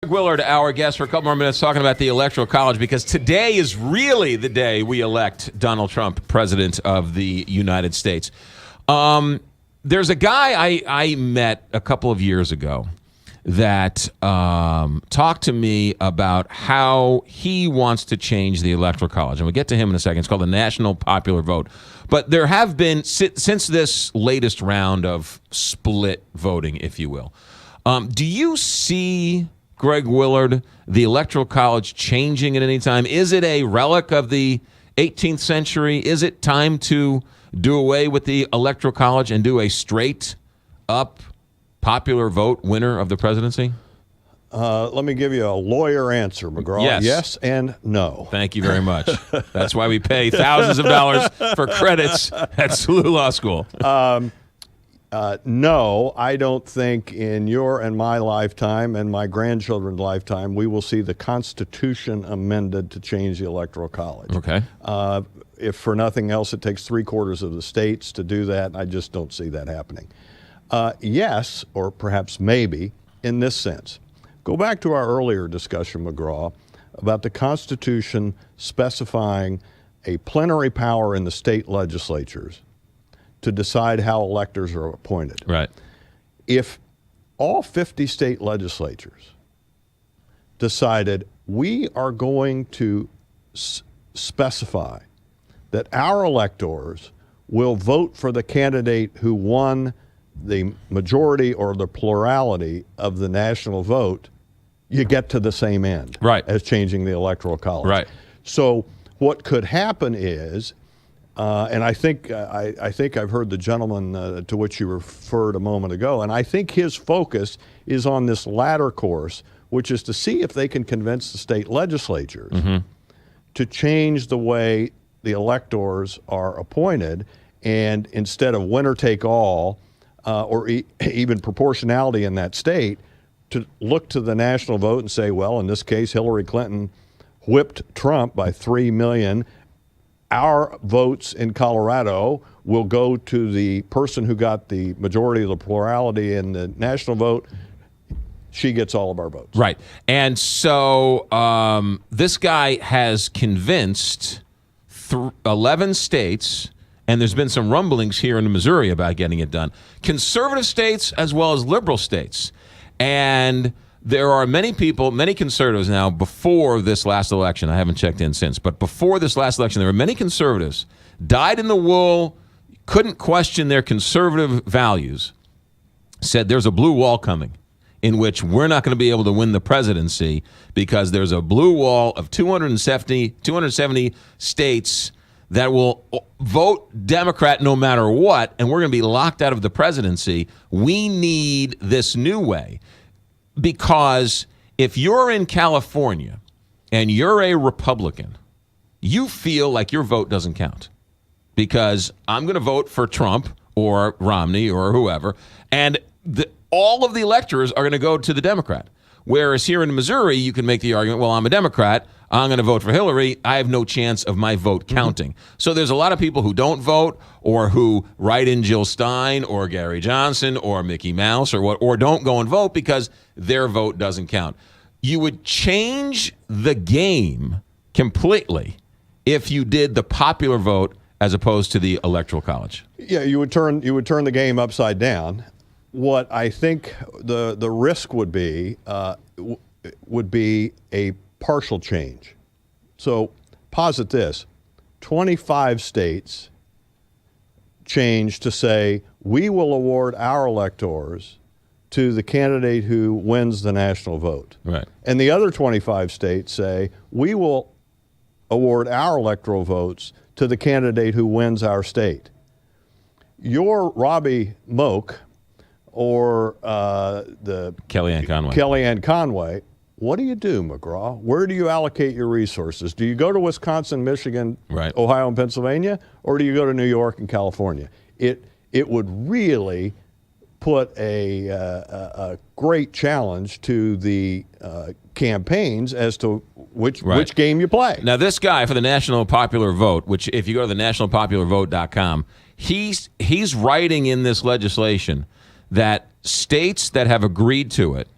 Willard, our guest, for a couple more minutes talking about the Electoral College, because today is really the day we elect Donald Trump president of the United States. There's a guy I met a couple of years ago that talked to me about how he wants to change the Electoral College. And we'll get to him in a second. It's called the National Popular Vote. But there have been, since this latest round of split voting, if you will, do you see, Greg Willard, the Electoral College changing at any time? Is it a relic of the 18th century? Is it time to do away with the Electoral College and do a straight-up popular vote winner of the presidency? Let me give you a lawyer answer, McGraw. Yes and no. Thank you very much. That's why we pay thousands of dollars for credits at SLU Law School. No, I don't think in your and my lifetime and my grandchildren's lifetime we will see the Constitution amended to change the Electoral College. Okay. If for nothing else, it takes 3/4 of the states to do that. I just don't see that happening. Yes, or perhaps maybe, in this sense. Go back to our earlier discussion, McGraw, about the Constitution specifying a plenary power in the state legislatures to decide how electors are appointed. Right. If all 50 state legislatures decided we are going to specify that our electors will vote for the candidate who won the majority or the plurality of the national vote, you get to the same end, right, as changing the Electoral College. Right. So what could happen is, and I think I've heard the gentleman to which you referred a moment ago, and I think his focus is on this latter course, which is to see if they can convince the state legislatures to change the way the electors are appointed, and instead of winner take all, or even proportionality in that state, to look to the national vote and say, well, in this case, Hillary Clinton whipped Trump by 3 million. Our votes in Colorado will go to the person who got the majority of the plurality in the national vote. She gets all of our votes. Right. And so this guy has convinced 11 states, and there's been some rumblings here in Missouri about getting it done, conservative states as well as liberal states. And there are many people, many conservatives now, before this last election, I haven't checked in since, but before this last election, there were many conservatives, dyed in the wool, couldn't question their conservative values, said there's a blue wall coming in which we're not going to be able to win the presidency because there's a blue wall of 270 states that will vote Democrat no matter what, and we're going to be locked out of the presidency. We need this new way, because if you're in California and you're a Republican, you feel like your vote doesn't count because I'm going to vote for Trump or Romney or whoever, and all of the electors are going to go to the Democrat. Whereas here in Missouri, you can make the argument, well, I'm a Democrat, I'm going to vote for Hillary, I have no chance of my vote counting. So there's a lot of people who don't vote or who write in Jill Stein or Gary Johnson or Mickey Mouse or don't go and vote because their vote doesn't count. You would change the game completely if you did the popular vote as opposed to the Electoral College. Yeah, you would turn the game upside down. What I think the risk would be a partial change. So posit this: 25 states change to say we will award our electors to the candidate who wins the national vote. Right. And the other 25 states say we will award our electoral votes to the candidate who wins our state. Your Robbie Moak or the Kellyanne Conway, what do you do, McGraw? Where do you allocate your resources? Do you go to Wisconsin, Michigan, right, Ohio, and Pennsylvania, or do you go to New York and California? It would really put a great challenge to the campaigns as to which game you play. Now, this guy for the National Popular Vote, which if you go to the nationalpopularvote.com, he's writing in this legislation that states that have agreed to it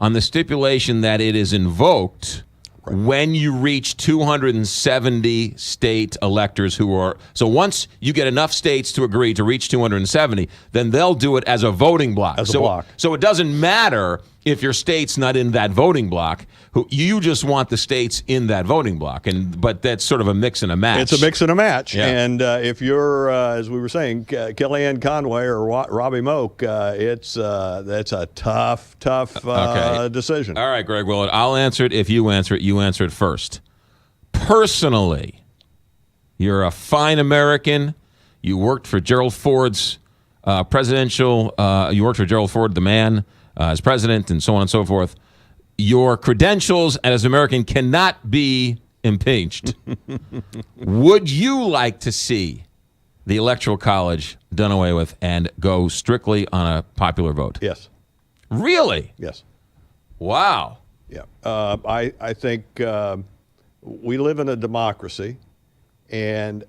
on the stipulation that it is invoked when you reach 270 state electors who are. So once you get enough states to agree to reach 270, then they'll do it as a voting block. As a block. So it doesn't matter if your state's not in that voting block. You just want the states in that voting block, but that's sort of a mix and a match. It's a mix and a match. Yeah. And if you're, as we were saying, Kellyanne Conway or Robbie Moak, that's a tough decision. All right, Greg Willett, I'll answer it if you answer it. You answer it first. Personally, you're a fine American. You worked for Gerald Ford's presidential. You worked for Gerald Ford, the man, as president, and so on and so forth. Your credentials as an American cannot be impeached. Would you like to see the Electoral College done away with and go strictly on a popular vote? Yes. Really? Yes. Wow. Yeah. I think we live in a democracy, and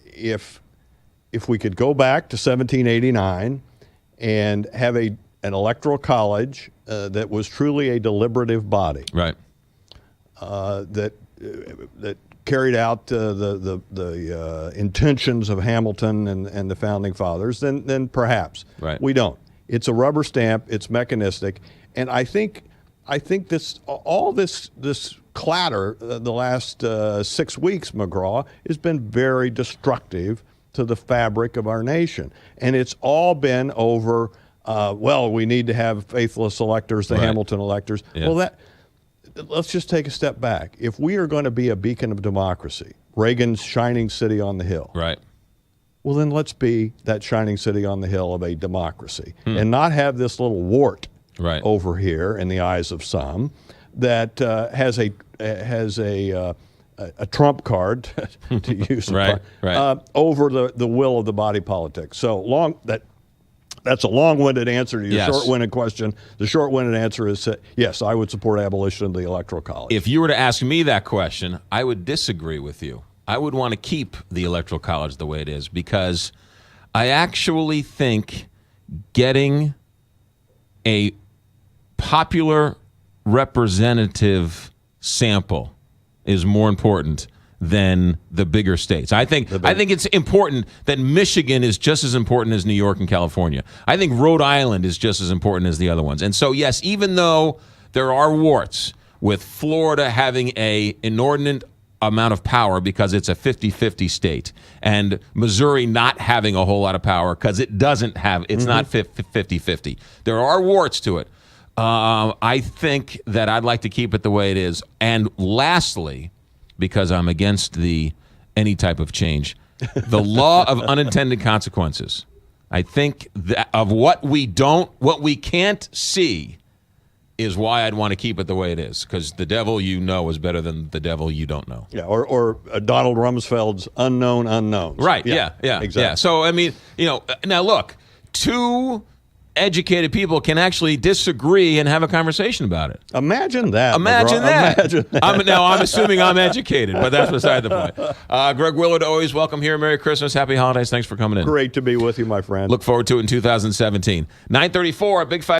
if we could go back to 1789 and have an electoral college that was truly a deliberative body, right? That carried out the intentions of Hamilton and the founding fathers, then perhaps. Right. We don't. It's a rubber stamp. It's mechanistic, and I think this clatter the last 6 weeks, McGraw, has been very destructive to the fabric of our nation, and it's all been over. We need to have faithless electors, the Hamilton electors. Yeah. Well, let's just take a step back. If we are going to be a beacon of democracy, Reagan's shining city on the hill, Right. well, then let's be that shining city on the hill of a democracy and not have this little wart over here in the eyes of some that has a trump card, to use over the will of the body politic. So that's a long-winded answer to your short-winded question. The short-winded answer is yes, I would support abolition of the Electoral College. If you were to ask me that question, I would disagree with you. I would want to keep the Electoral College the way it is because I actually think getting a popular representative sample is more important than the bigger states. I think it's important that Michigan is just as important as New York and California. I think Rhode Island is just as important as the other ones. And so, yes, even though there are warts with Florida having a inordinate amount of power because it's a 50-50 state, and Missouri not having a whole lot of power because it doesn't have, it's not 50-50. There are warts to it. I think that I'd like to keep it the way it is. And lastly, because I'm against any type of change, the law of unintended consequences. I think that of what we can't see is why I'd want to keep it the way it is, because the devil you know is better than the devil you don't know. Yeah, or Donald Rumsfeld's unknown unknowns. Right, yeah, exactly. Yeah. So, I mean, now look, two educated people can actually disagree and have a conversation about it. Imagine that. Imagine McGraw. that. Imagine that. I'm assuming I'm educated, but that's beside the point. Greg Willett, always welcome here. Merry Christmas. Happy holidays. Thanks for coming in. Great to be with you, my friend. Look forward to it in 2017. 9:34, Big Five.